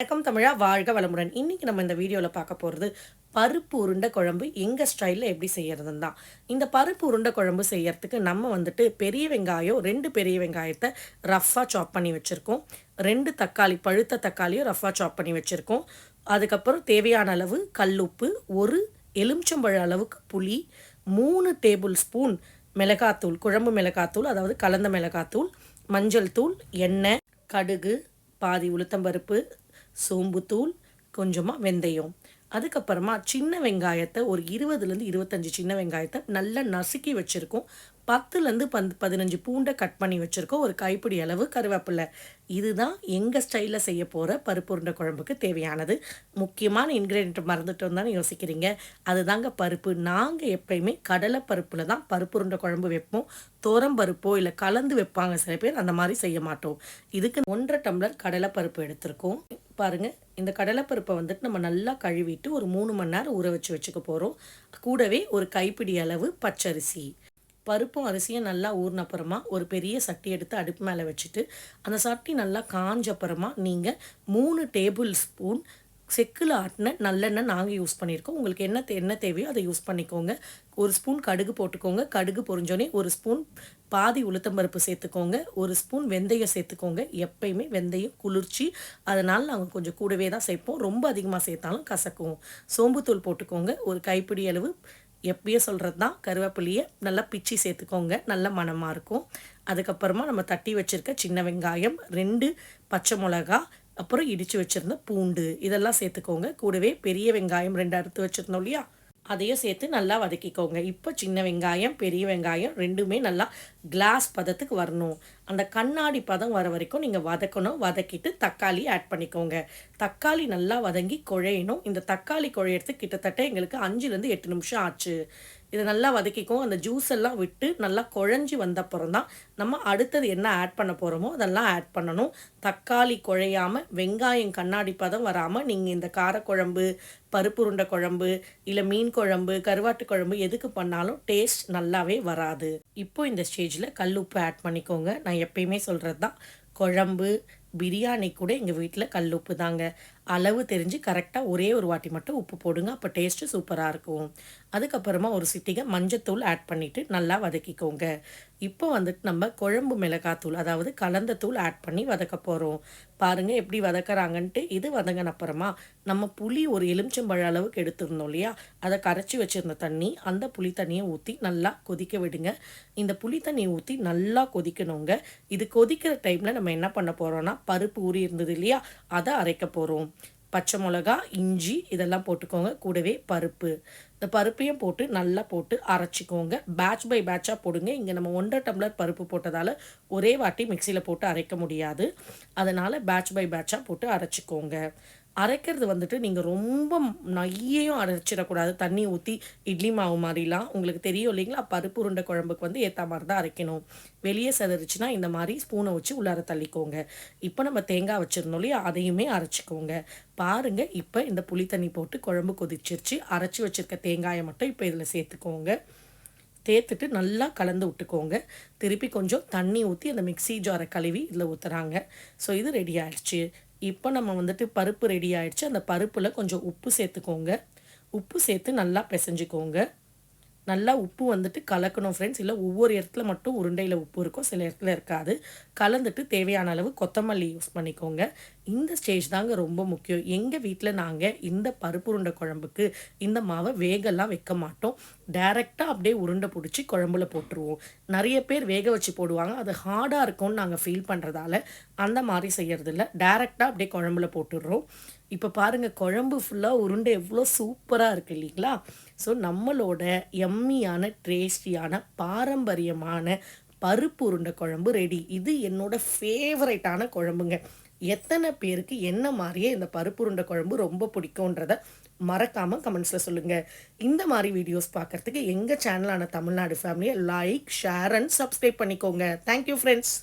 வணக்கம் தமிழா, வாழ்க வளமுடன். இன்னைக்கு நம்ம இந்த வீடியோவில் பார்க்க போகிறது பருப்பு உருண்டை குழம்பு எங்கள் ஸ்டைலில் எப்படி செய்யறதுன்னு தான். இந்த பருப்பு உருண்டை குழம்பு செய்யறதுக்கு நம்ம பெரிய வெங்காயம், 2 பெரிய வெங்காயத்தை ரஃப்பாக சாப் பண்ணி வச்சுருக்கோம். 2 தக்காளி, பழுத்த தக்காளியும் ரஃப்பாக சாப் பண்ணி வச்சுருக்கோம். அதுக்கப்புறம் தேவையான அளவு கல்லுப்பு, 1 எலுமிச்சம்பழ அளவுக்கு புளி, 3 டேபிள் ஸ்பூன் மிளகாத்தூள், குழம்பு மிளகாத்தூள், அதாவது கலந்த மிளகாத்தூள், மஞ்சள் தூள், எண்ணெய், கடுகு, பாதி உளுத்தம்பருப்பு, சோம்புத்தூள், கொஞ்சமாக வெந்தயம். அதுக்கப்புறமா சின்ன வெங்காயத்தை ஒரு 20லேருந்து 25 சின்ன வெங்காயத்தை நல்லா நசுக்கி வச்சுருக்கோம். 10லேருந்து 15 பூண்டை கட் பண்ணி வச்சுருக்கோம். ஒரு கைப்பிடி அளவு கருவேப்பிலை. இதுதான் எங்கள் ஸ்டைலில் செய்ய போகிற பருப்பு உருண்டை குழம்புக்கு தேவையானது. முக்கியமான இன்க்ரீடியன்ட் மறந்துட்டோம் தானே யோசிக்கிறீங்க. அதுதாங்க பருப்பு. நாங்கள் எப்பயுமே கடலை பருப்பில் தான் பருப்பு உருண்டை குழம்பு வைப்போம். பருப்போ இல்லை கலந்து வைப்பாங்க சில பேர், அந்த மாதிரி செய்ய மாட்டோம். இதுக்கு 1.5 டம்ளர் கடலை பருப்பு எடுத்திருக்கோம். பாருங்கள், இந்த கடலைப்பருப்பை நம்ம நல்லா கழுவிட்டு ஒரு 3 மணி நேரம் ஊற வச்சுக்க போகிறோம். கூடவே ஒரு கைப்பிடி அளவு பச்சரிசி. பருப்பும் அரிசியும் நல்லா ஊறின அப்புறமா ஒரு பெரிய சட்டி எடுத்து அடுப்பு மேலே வச்சுட்டு, அந்த சட்டி நல்லா காஞ்ச அப்புறமா நீங்கள் 3 டேபிள் ஸ்பூன் செக்கில் ஆட்டின நல்லெண்ணெய் நாங்கள் யூஸ் பண்ணியிருக்கோம். உங்களுக்கு என்ன தேவையோ அதை யூஸ் பண்ணிக்கோங்க. 1 ஸ்பூன் கடுகு போட்டுக்கோங்க. கடுகு பொரிஞ்சோடனே 1 ஸ்பூன் பாதி உளுத்தம்பருப்பு சேர்த்துக்கோங்க. 1 ஸ்பூன் வெந்தயம் சேர்த்துக்கோங்க. எப்பயுமே வெந்தயம் குளிர்ச்சி, அதனால் நாங்கள் கொஞ்சம் கூடவே தான் சேர்ப்போம். ரொம்ப அதிகமாக சேர்த்தாலும் கசக்கும். சோம்புத்தூள் போட்டுக்கோங்க. ஒரு கைப்பிடி அளவு, எப்பயே சொல்கிறது தான், கருவேப்பிலையை நல்லா பிச்சு சேர்த்துக்கோங்க. நல்ல மணமாக இருக்கும். அதுக்கப்புறமா நம்ம தட்டி வச்சுருக்க சின்ன வெங்காயம், 2 பச்சை மிளகா, அப்புறம் இடித்து வச்சுருந்த பூண்டு, இதெல்லாம் சேர்த்துக்கோங்க. கூடவே பெரிய வெங்காயம் 2 அறுத்து வச்சுருந்தோம் இல்லையா, அதையும் சேர்த்து நல்லா வதக்கிக்கோங்க. இப்போ சின்ன வெங்காயம், பெரிய வெங்காயம் 2மே நல்லா கிளாஸ் பதத்துக்கு வரணும். அந்த கண்ணாடி பதம் வர வரைக்கும் நீங்கள் வதக்கணும். வதக்கிட்டு தக்காளி ஆட் பண்ணிக்கோங்க. தக்காளி நல்லா வதங்கி குழையணும். இந்த தக்காளி குழையிறதுக்கு கிட்டத்தட்ட எங்களுக்கு 5லேருந்து 8 நிமிஷம் ஆச்சு. இதை நல்லா வதக்கிக்கோங்க. அந்த ஜூஸ் எல்லாம் விட்டு நல்லா குழஞ்சி வந்தப்புறம் தான் நம்ம அடுத்தது என்ன ஆட் பண்ண போகிறோமோ அதெல்லாம் ஆட் பண்ணணும். தக்காளி குழையாமல், வெங்காயம் கண்ணாடி பதம் வராமல் நீங்கள் இந்த காரக்குழம்பு, பருப்பு உருண்டை குழம்பு, இல்லை மீன் குழம்பு, கருவாட்டு குழம்பு எதுக்கு பண்ணாலும் டேஸ்ட் நல்லாவே வராது. இப்போ இந்த ஸ்டேஜில் கல் உப்பு ஆட் பண்ணிக்கோங்க. நான் எப்பயுமே சொல்கிறது தான், குழம்பு, பிரியாணி கூட எங்கள் வீட்டில் கல் உப்பு தாங்க. அளவு தெரிஞ்சு கரெக்டாக ஒரே ஒரு வாட்டி மட்டும் உப்பு போடுங்க. அப்போ டேஸ்ட்டு சூப்பராக இருக்கும். அதுக்கப்புறமா ஒரு சிட்டிகை மஞ்சத்தூள் ஆட் பண்ணிவிட்டு நல்லா வதக்கிக்கோங்க. இப்போ நம்ம குழம்பு மிளகாத்தூள், அதாவது கலந்த தூள் ஆட் பண்ணி வதக்க போகிறோம். பாருங்கள் எப்படி வதக்கிறாங்கன்ட்டு. இது வதங்கின அப்புறமா நம்ம புளி ஒரு எலுமிச்சம்பழ அளவுக்கு எடுத்துருந்தோம் இல்லையா, அதை கரைச்சி வச்சுருந்த தண்ணி, அந்த புளி தண்ணியை ஊற்றி நல்லா கொதிக்க விடுங்க. இந்த புளி தண்ணியை ஊற்றி நல்லா கொதிக்கணுங்க. இது கொதிக்கிற டைமில் நம்ம என்ன பண்ண போகிறோன்னா, பருப்பு ஊறி இருந்தது இல்லையா, அதை அரைக்க போகிறோம். பச்சை மிளகா, இஞ்சி இதெல்லாம் போட்டுக்கோங்க. கூடவே பருப்பு, இந்த பருப்பையும் போட்டு நல்லா போட்டு அரைச்சிக்கோங்க. பேட்ச் பை பேட்சாக போடுங்க. இங்கே நம்ம 1.5 டம்ளர் பருப்பு போட்டதால் ஒரே வாட்டி மிக்சியில் போட்டு அரைக்க முடியாது. அதனால் பேட்ச் பை பேட்சாக போட்டு அரைச்சிக்கோங்க. அரைக்கிறது நீங்கள் ரொம்ப நையையும் அரைச்சிடக்கூடாது. தண்ணி ஊற்றி இட்லி மாவு மாதிரிலாம். உங்களுக்கு தெரியும் இல்லைங்களா, பருப்பு உருண்டை குழம்புக்கு ஏற்ற மாதிரி தான் அரைக்கணும். வெளியே செதறிச்சுன்னா இந்த மாதிரி ஸ்பூனை வச்சு உள்ளார தள்ளிக்கோங்க. இப்போ நம்ம தேங்காய் வச்சுருந்தோம் இல்லையா, அதையுமே அரைச்சிக்கோங்க. பாருங்கள், இப்போ இந்த புளி தண்ணி போட்டு குழம்பு கொதிச்சிருச்சு. அரைச்சி வச்சுருக்க தேங்காயை மட்டும் இப்போ இதில் சேர்த்துக்கோங்க. சேர்த்துட்டு நல்லா கலந்து விட்டுக்கோங்க. திருப்பி கொஞ்சம் தண்ணி ஊற்றி அந்த மிக்ஸி ஜாரை கழுவி இதில் ஊற்றுறாங்க. ஸோ இது ரெடி ஆகிடுச்சு. இப்போ நம்ம பருப்பு ரெடி ஆகிடுச்சு. அந்த பருப்பில் கொஞ்சம் உப்பு சேர்த்துக்கோங்க. உப்பு சேர்த்து நல்லா பிசைஞ்சிக்கோங்க. நல்லா உப்பு கலக்கணும் ஃப்ரெண்ட்ஸ். இல்லை ஒவ்வொரு இடத்துல மட்டும் உருண்டையில் உப்பு இருக்கும், சில இடத்துல இருக்காது. கலந்துட்டு தேவையான அளவு கொத்தமல்லி யூஸ் பண்ணிக்கோங்க. இந்த ஸ்டேஜ் தாங்க ரொம்ப முக்கியம். எங்கள் வீட்டில் நாங்கள் இந்த பருப்பு உருண்டை குழம்புக்கு இந்த மாவை வேகலாம் வைக்க மாட்டோம். டைரெக்டாக அப்படியே உருண்டை பிடிச்சி குழம்புல போட்டுருவோம். நிறைய பேர் வேக வச்சு போடுவாங்க. அது ஹார்டாக இருக்கும்னு நாங்கள் ஃபீல் பண்ணுறதால அந்த மாதிரி செய்யறதில்ல. டைரெக்டாக அப்படியே குழம்புல போட்டுடுறோம். இப்போ பாருங்கள், குழம்பு ஃபுல்லாக உருண்டை எவ்வளோ சூப்பராக இருக்குது இல்லைங்களா. ஸோ நம்மளோட எம்மியான, டேஸ்டியான, பாரம்பரியமான பருப்பு உருண்டை குழம்பு ரெடி. இது என்னோடய ஃபேவரட்டான குழம்புங்க. எத்தனை பேருக்கு என்ன மாதிரியே இந்த பருப்பு உருண்டை குழம்பு ரொம்ப பிடிக்கும்ன்றத மறக்காமல் கமெண்ட்ஸில் சொல்லுங்கள். இந்த மாதிரி வீடியோஸ் பார்க்குறதுக்கு எங்கள் சேனலான தமிழ்நாடு ஃபேமிலியை லைக், ஷேர் அண்ட் சப்ஸ்கிரைப் பண்ணிக்கோங்க. Thank you friends.